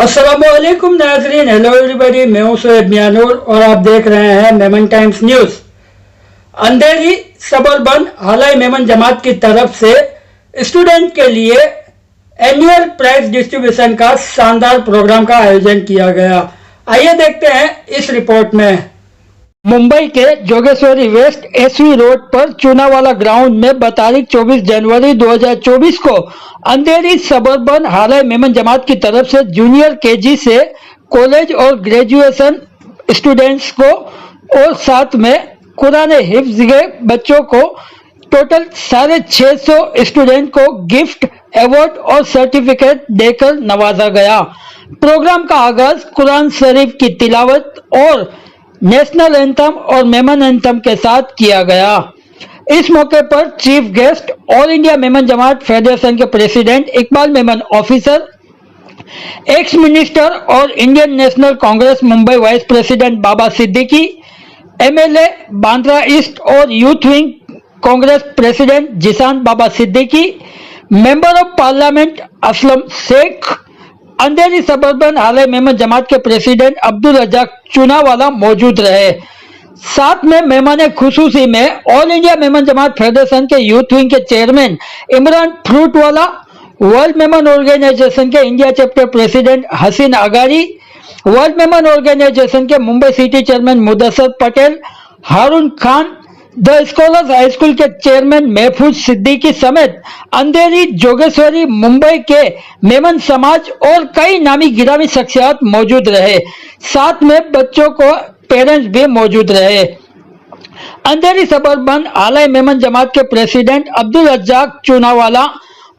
अस्सलामुअलैकुम नाज़रीन, hello everybody. मैं हूं शोएब मियानूर और आप देख रहे हैं मेमन टाइम्स न्यूज़। अंधेरी सबरबन हालाई मेमन जमात की तरफ से स्टूडेंट के लिए एनुअल प्राइज डिस्ट्रीब्यूशन का शानदार प्रोग्राम का आयोजन किया गया। आइए देखते हैं इस रिपोर्ट में। मुंबई के जोगेश्वरी वेस्ट एसवी रोड पर चूनावाला ग्राउंड में तारीख 24 जनवरी 2024 को अंधेरी सबरबन हालाई मेमन जमात की तरफ से जूनियर केजी से कॉलेज और ग्रेजुएशन स्टूडेंट्स को और साथ में कुरान हिफ्ज के बच्चों को टोटल 650 स्टूडेंट को गिफ्ट, अवार्ड और सर्टिफिकेट देकर नवाजा गया। प्रोग्राम का आगाज कुरान शरीफ की तिलावत और नेशनल एंथम और मेमन एंथम के साथ किया गया। इस मौके पर chief guest all India Memon Jamat federation के president Iqbal Memon officer, ex minister और Indian National Congress Mumbai vice president Baba Siddiqui, MLA Bandra east और youth wing Congress president Zeeshan Baba Siddiqui, member of parliament Aslam Shaikh, Andheri suburban Halai Memon Jamat के प्रेसिडेंट अब्दुल रजाक चूनावाला मौजूद रहे। साथ में मेहमान खुसूसी में all India Memon Jamat federation के यूथ विंग के chairman Imran Fruitwala, world Memon organisation के India chapter president Haseen Agari, world Memon organisation के Mumbai city chairman Mudassar Patel, Haroon Khan, the scholars high school के चेयरमैन महफूज सिद्दीकी समेत अंधेरी, जोगेश्वरी, मुंबई के मेमन समाज और कई नामी गिरामी शख्सियत मौजूद रहे। साथ में बच्चों को पेरेंट्स भी मौजूद रहे। अंधेरी सबरबन हालाई मेमन जमात के president Abdul Razzaq Chunawala,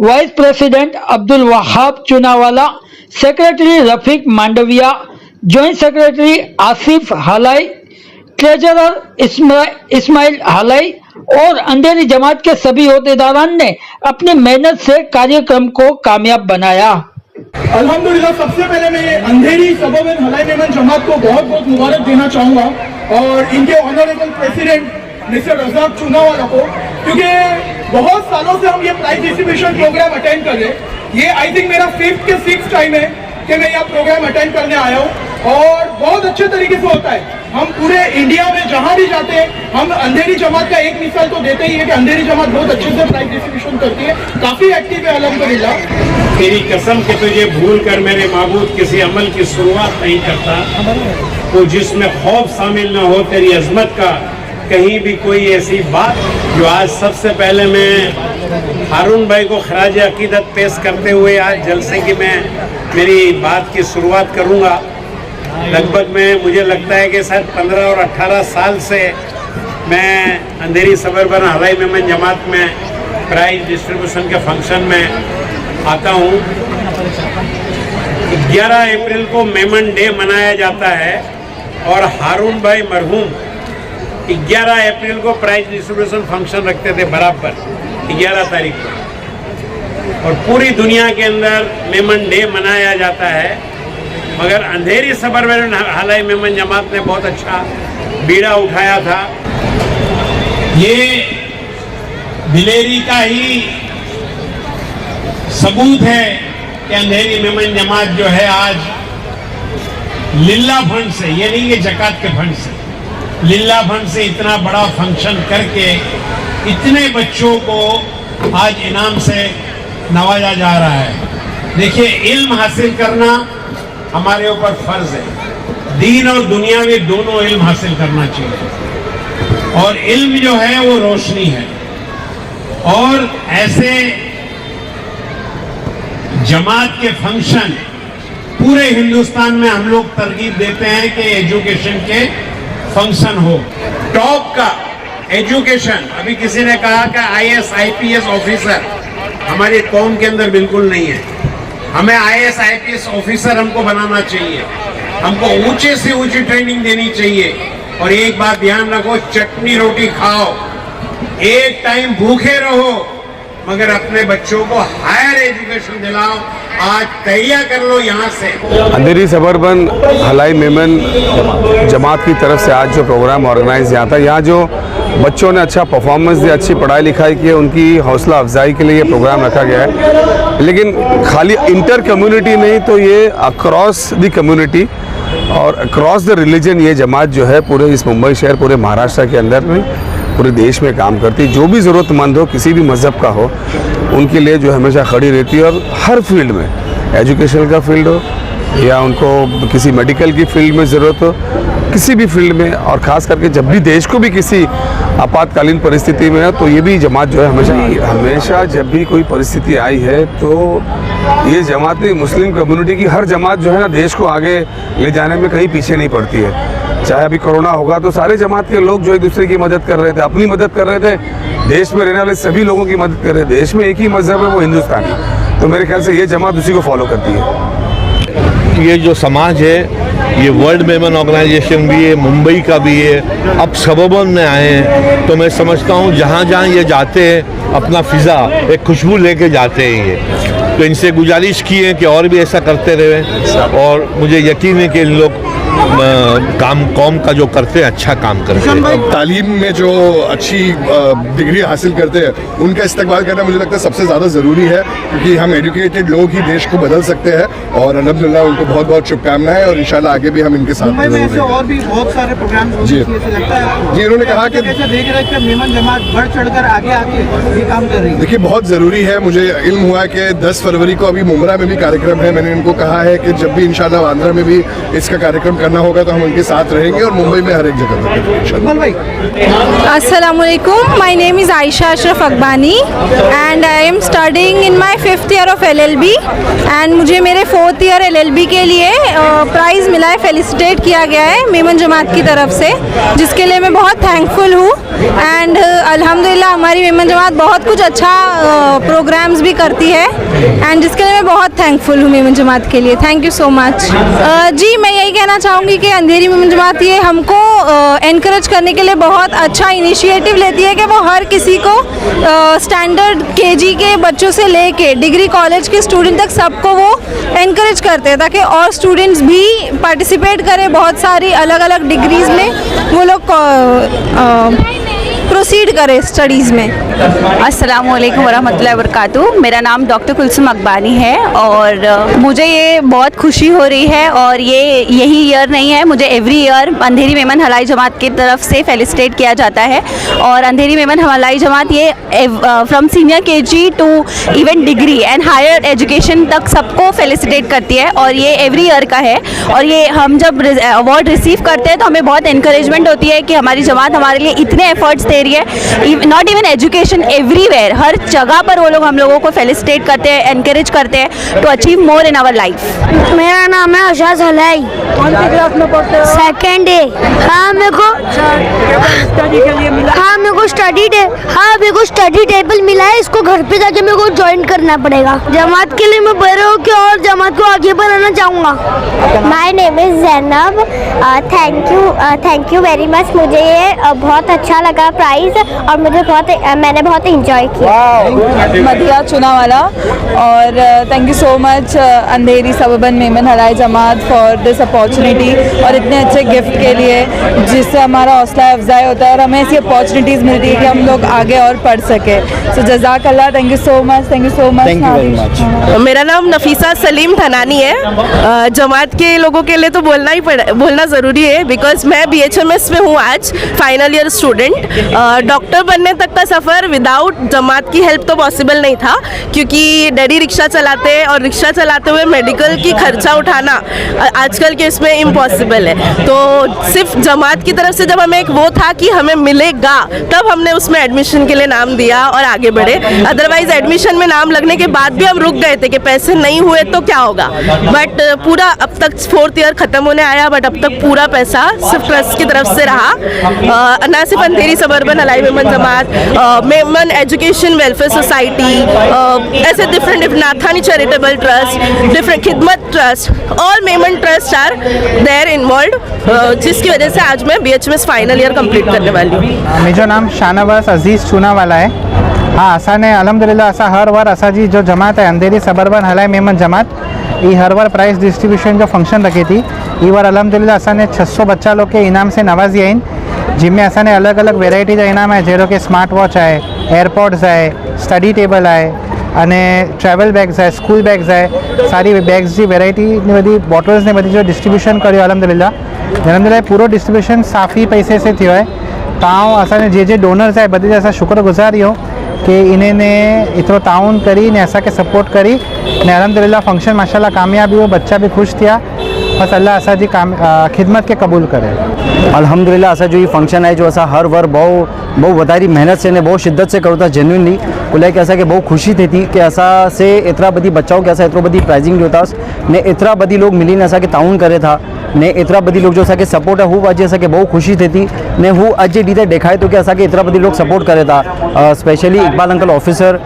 vice president Abdul Wahab Chunawala, secretary Rafiq Mandviya, joint secretary Asif Halai, treasurer Ismail Halai और अंधेरी जमात के सभी ओहदेदारान ने अपनी मेहनत से कार्यक्रम को कामयाब बनाया। अल्हम्दुलिल्लाह, सबसे पहले मैं अंधेरी सबरबन हालाई मेमन जमात को बहुत बहुत मुबारक देना चाहूँगा और इनके ऑनरेबल प्रेसिडेंट मिस्टर रजाक चूनावाला को, क्योंकि बहुत सालों से हम ये प्राइज डिस्ट्रीब्यूशन प्रोग्राम अटेंड कर रहे हैं। ये आई थिंक मेरा 5th के 6th टाइम है कि मैं यह प्रोग्राम अटेंड करने आया हूँ और बहुत अच्छे तरीके से होता है। हम पूरे इंडिया में जहाँ भी जाते हैं हम अंधेरी जमात का एक मिसाल तो देते ही है कि अंधेरी जमात बहुत अच्छे से प्राइज डिस्ट्रीब्यूशन करती है, काफी एक्टिव है अल्हम्दुलिल्लाह। तेरी कसम कि तुझे भूल कर मेरे माबूद किसी अमल की शुरुआत नहीं करता, वो जिसमें खौफ शामिल न हो तेरी अजमत का, कहीं भी कोई ऐसी बात जो आज सबसे पहले मैं हारून भाई को खराज अकीदत पेश करते हुए आज जलसे की मैं मेरी बात की शुरुआत करूंगा। लगभग में मुझे लगता है कि शायद 15 और 18 साल से मैं अंधेरी सबरबन हालाई मेमन जमात में प्राइज डिस्ट्रीब्यूशन के फंक्शन में आता हूँ। 11 अप्रैल को मेमन डे मनाया जाता है और हारून भाई मरहूम 11 अप्रैल को प्राइज डिस्ट्रीब्यूशन फंक्शन रखते थे बराबर 11 तारीख को, और पूरी दुनिया के अंदर मेमन डे मनाया जाता है। मगर अंधेरी सबरबन हालाई मेमन जमात ने बहुत अच्छा बीड़ा उठाया था। ये दिलेरी का ही सबूत है कि अंधेरी मेमन जमात जो है आज लिल्ला फंड से, ये नहीं कि जकात के फंड से, लिल्ला फंड से इतना बड़ा फंक्शन करके इतने बच्चों को आज इनाम से नवाजा जा रहा है। देखिए, इल्म हासिल करना हमारे ऊपर फर्ज है। दीन और दुनियावी दोनों इल्म हासिल करना चाहिए और इल्म जो है वो रोशनी है। और ऐसे जमात के फंक्शन पूरे हिंदुस्तान में हम लोग तरगीब देते हैं कि एजुकेशन के फंक्शन हो, टॉप का एजुकेशन। अभी किसी ने कहा कि IAS IPS ऑफिसर हमारी कौम के अंदर बिल्कुल नहीं है। हमें IAS IPS ऑफिसर हमको बनाना चाहिए, हमको ऊंचे से ऊंची ट्रेनिंग देनी चाहिए। और एक बात ध्यान रखो, चटनी रोटी खाओ, एक टाइम भूखे रहो, मगर अपने बच्चों को हायर एजुकेशन दिलाओ। आज तैयार कर लो यहाँ से। अंधेरी सबरबन हालाई मेमन जमात की तरफ से आज जो प्रोग्राम ऑर्गेनाइज यहाँ था, यहाँ जो बच्चों ने अच्छा परफॉर्मेंस दिया, अच्छी पढ़ाई लिखाई की, उनकी हौसला अफजाई के लिए ये प्रोग्राम रखा गया है। लेकिन खाली इंटर कम्युनिटी नहीं, तो ये अक्रॉस द कम्युनिटी और अक्रॉस द रिलीजन ये जमात जो है पूरे इस मुंबई शहर, पूरे महाराष्ट्र के अंदर में, पूरे देश में काम करती है। जो भी ज़रूरतमंद हो, किसी भी मज़हब का हो, उनके लिए जो हमेशा खड़ी रहती है। और हर फील्ड में, एजुकेशन का फील्ड हो या उनको किसी मेडिकल की फील्ड में ज़रूरत हो, किसी भी फील्ड में, और ख़ास करके जब भी देश को भी किसी आपातकालीन परिस्थिति में है, तो ये भी जमात जो है हमेशा जब भी कोई परिस्थिति आई है, तो ये जमात नहीं, मुस्लिम कम्युनिटी की हर जमात जो है ना, देश को आगे ले जाने में कहीं पीछे नहीं पड़ती है। चाहे अभी कोरोना होगा तो सारे जमात के लोग जो एक दूसरे की मदद कर रहे थे, अपनी मदद कर रहे थे, देश में रहने वाले सभी लोगों की मदद कर रहे थे। देश में एक ही मजहब है, वो हिंदुस्तानी, तो मेरे ख्याल से ये जमात उसी को फॉलो करती है। ये जो समाज है, ये वर्ल्ड मेमन ऑर्गेनाइजेशन भी है, मुंबई का भी है, अब सबबन में आए हैं, तो मैं समझता हूँ जहाँ जहाँ ये जाते हैं अपना फिज़ा एक खुशबू लेके जाते हैं ये। तो इनसे गुजारिश की है कि और भी ऐसा करते रहे, और मुझे यकीन है कि इन लोग काम कौम का जो करते हैं अच्छा काम करते हैं। तालीम में जो अच्छी डिग्री हासिल करते हैं उनका इस्तेमाल करना मुझे लगता है सबसे ज़्यादा ज़रूरी है, क्योंकि हम एजुकेटेड लोग ही देश को बदल सकते हैं। और अल्हम्दुलिल्लाह उनको बहुत बहुत शुभकामनाएं, और इंशाल्लाह आगे भी हम इनके साथ मुंबई में ऐसे और भी बहुत सारे प्रोग्राम जी लगता है। जी, उन्होंने कहा कि कैसे देख रहे हैं कि मेमन जमात बढ़ चढ़कर आगे आके ये काम कर रही है। देखिए, बहुत ज़रूरी है। मुझे इल्म हुआ कि 10 फरवरी को अभी मुमरा में भी कार्यक्रम है। मैंने इनको कहा है कि जब भी इंशाल्लाह आंध्रा में भी इसका कार्यक्रम करना होगा तो हम उनके साथ रहेंगे, और मुंबई में हर एक जगह पर इंशाल्लाह। Assalamualaikum. My name is Aisha Ashraf Akbani and I am studying in my 5th year of LLB and मुझे मेरे 4th year LLB के लिए प्राइज़ मिला है, फेलिसिटेट किया गया है मेमन जमात की तरफ से, जिसके लिए मैं बहुत थैंकफुल हूँ। एंड अल्हम्दुलिल्लाह हमारी मेमन जमात बहुत कुछ अच्छा प्रोग्राम्स भी करती है, एंड जिसके लिए मैं बहुत थैंकफुल हूँ मेमन जमात के लिए। Thank you so much. जी, मैं यही कहना चाहूँगी कि अंधेरी मेमन जमात ये हमको एनकरेज करने के लिए बहुत अच्छा इनिशिएटिव लेती है कि वो हर किसी को स्टैंडर्ड केजी के बच्चों से लेके डिग्री कॉलेज के स्टूडेंट तक सबको वो एनकरेज करते हैं, ताकि और स्टूडेंट्स भी पार्टिसिपेट करें बहुत सारी अलग अलग डिग्रीज़ में, वो लोग प्रोसीड करें स्टडीज़ में। अस्सलामुअलैकुम वरहमतुल्लाहि वबरकातुहू। मेरा नाम डॉक्टर कुलसुम अकबानी है और मुझे ये बहुत खुशी हो रही है, और ये यही ईयर नहीं है, मुझे एवरी ईयर अंधेरी मेमन हलाई जमात की तरफ से फेलिसिटेट किया जाता है। और अंधेरी मेमन हलाई जमात ये from senior KG to even degree and higher education तक सबको फेलिसिटेट करती है, और ये एवरी ईयर का है। और ये हम जब अवार्ड रिसीव करते हैं तो हमें बहुत इंकरेजमेंट होती है कि हमारी जमात हमारे लिए इतने एफर्ट्स दे रही है। नॉट इवन एजुकेशन, एवरीवेयर, हर जगह पर वो लोग हम लोगों को फेलिसिटेट करते हैं, एनकरेज करते हैं to achieve more in our life. मेरा नाम है अशाज हलाई। कौन सी क्लास में पढ़ते हो? Second day. हाँ मेरे को स्टडी टेबल मिला है, इसको घर पे जाके मेरे को ज्वाइन करना पड़ेगा। जमात के लिए मैं बड़े होकर और जमात को आगे बढ़ाना चाहूँगा। My name is Zainab. Thank you very much. मुझे ये बहुत अच्छा लगा प्राइज़, और मैंने बहुत इंजॉय किया। मदिया चुनावाला, और thank you so much Andheri सबबन Memon Halai Jamaat for this opportunity, और इतने अच्छे गिफ्ट के लिए जिससे हमारा हौसला अफजाई होता है और हमें ऐसी अपॉर्चुनिटीज़ मिलती है कि हम लोग आगे और पढ़ सके। सो जज़ाकल्लाह, thank you so much, thank you so much. Thank you very much. मेरा नाम नफीसा सलीम थनानी है। जमात के लोगों के लिए तो बोलना ज़रूरी है, बिकॉज मैं BHMS में हूँ आज, फाइनल ईयर स्टूडेंट। डॉक्टर बनने तक का सफ़र विदाउट जमात की हेल्प तो पॉसिबल नहीं था, क्योंकि डैडी रिक्शा चलाते हैं और रिक्शा चलाते हुए मेडिकल की खर्चा उठाना आजकल के इसमें इम्पॉसिबल है। तो सिर्फ जमात की तरफ से जब हमें एक वो था कि हमें मिलेगा, तब हमने उसमें एडमिशन के लिए नाम दिया और आगे बढ़े। अदरवाइज एडमिशन में नाम लगने के बाद भी हम रुक गए थे कि पैसे नहीं हुए तो क्या होगा। बट पूरा अब तक 4th ईयर ख़त्म होने आया, बट अब तक पूरा पैसा सिर्फ ट्रस्ट की तरफ से रहा। ना सिर्फ Andheri suburban Halai Memon Jamat, Memon education welfare society, ऐसे different Nathani charitable trust, different Khidmat trust, all Memon trust are there involve, जिसकी वजह से आज मैं BHMS फाइनल ईयर कंप्लीट करने वाली हूँ। मेजो नाम शाहनवाज अजीज़ चुनावाला है। हाँ, असाने अल्हम्दुलिल्लाह असा हर वार असाजी जो जमात है अंधेरी सबर्बन हलाई मेमन जमात, ये हर बार प्राइज़ डिस्ट्रीब्यूशन जो फंक्शन रखी थी, ये बार अल्हम्दुलिल्लाह असाने 600 बच्चा लोग के इनाम से नवाजी आइन। जिनमें असाने अलग अलग वेरायटीजा इनाम है जेरो कि स्मार्ट वॉच है, एयरपॉड्स है, स्टडी टेबल है અને ટ્રાવેલ બેગ્સ है, स्कूल બેગ્સ है, सारी બેગ્સ जी वेरायटी ने बधी बॉटल्स ने बधी जो डिस्ट्रीब्यूशन કર્યો અલહમદુલિલ્લાહ પૂરો ડિસ્ટ્રીબ્યુશન સાફી पैसे से थियो है। ताऊं असाने जे डोनर्स है बधी असां शुक्रगुजार आहियूं कि इन्हें एतिरो ताउन करी ने असांखे सपोर्ट करी ने अलहमदुलिल्लाह फंक्शन माशाल्लाह कामयाबी हो, बच्चा भी खुश थिया। बस अल्लाह असांजी खिदमत के कबूल करे। अल्हम्दुलिल्लाह असा जो ये फंक्शन है जो असा हर वर बहु वधारी मेहनत से ने बहुत शिद्दत से करो था जेन्युइनली बोले कि असा के बहुत खुशी थी कि असा से एतरा बधी बच्चाओं के असा एतरो बधी प्राइजिंग जो था ने एतरा बधी लोग मिली ने असा के ताउन करे था ने एतरा बधी लोग जो असा के सपोर्ट है हूँ आज असा के बहुत खुशी थी ने हूँ अज डीते देखाए तो कि असा के एतरा बधी लोग सपोर्ट करे था। Specially Iqbal uncle officer,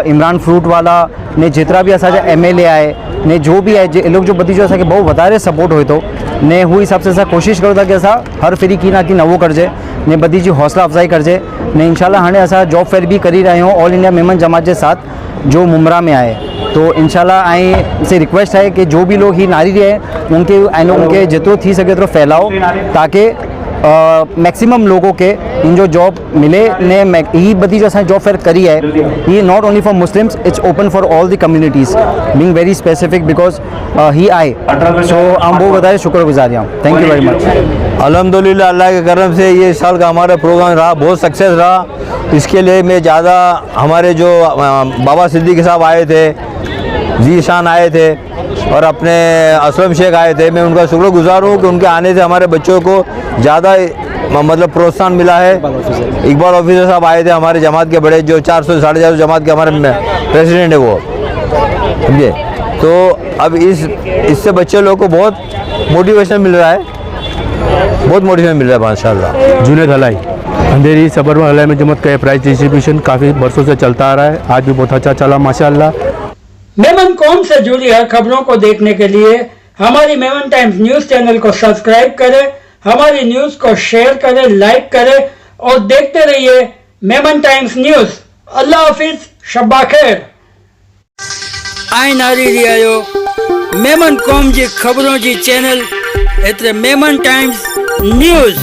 Imran fruit वाला ने जितना भी असा MLA आए ने जो भी है जे लोग जो बधी जो असा के बहुत वधारे सपोर्ट हो तो ने हूँ हिसाब से असा कोशिश करो था कि असा हर फेरी की ना की नवो करजे ने बधी जी हौसला अफजाई करजे ने इंशाल्लाह हाँ असा जॉब फेयर भी करी रहे हो ऑल इंडिया मेमन जमात के साथ जो मुमरा में आए तो इंशाल्लाह आई से रिक्वेस्ट है कि जो भी लोग ही नारी रहे उनके जितो थी सके तो फैलाओ ताकि मैक्सिमम लोगों के इन जो जॉब मिले ने ही बधी जो असां जॉब फेयर करी है ये not only for Muslims it's open for all the communities being very specific because he आए सो हम बहुत बताए शुक्रगुजार हूँ। Thank you very much. अल्हम्दुलिल्लाह अल्लाह के करम से ये साल का हमारा प्रोग्राम रहा बहुत सक्सेस रहा। इसके लिए मैं ज़्यादा हमारे जो बाबा सिद्दीकी साहब आए थे, जी शान आए थे और अपने असलम शेख आए थे, मैं उनका शुक्रगुजार हूँ कि उनके आने से हमारे बच्चों को ज़्यादा मतलब प्रोत्साहन मिला है। इकबाल ऑफिसर साहब आए थे हमारे जमात के बड़े जो 400-450 जमात के हमारे प्रेसिडेंट है वो, समझे। तो अब इससे बच्चे लोग को बहुत मोटिवेशन मिल रहा है, बहुत मोटिवेशन मिल रहा है माशाल्लाह। जुनेद हलाई अंधेरी सबरबन हलाई में जमात का प्राइज डिस्ट्रीब्यूशन काफ़ी वर्षों से चलता आ रहा है, आज भी बहुत अच्छा चला माशाल्लाह। मेमन कौम से जुड़ी हर खबरों को देखने के लिए हमारी मेमन टाइम्स न्यूज चैनल को सब्सक्राइब करें, हमारी न्यूज को शेयर करें, लाइक करें और देखते रहिए मेमन टाइम्स न्यूज। अल्लाह हाफिज, शब्बा खैर। आई नारी रियायो मेमन कौम जी खबरों जी चैनल एतरे मेमन टाइम्स न्यूज।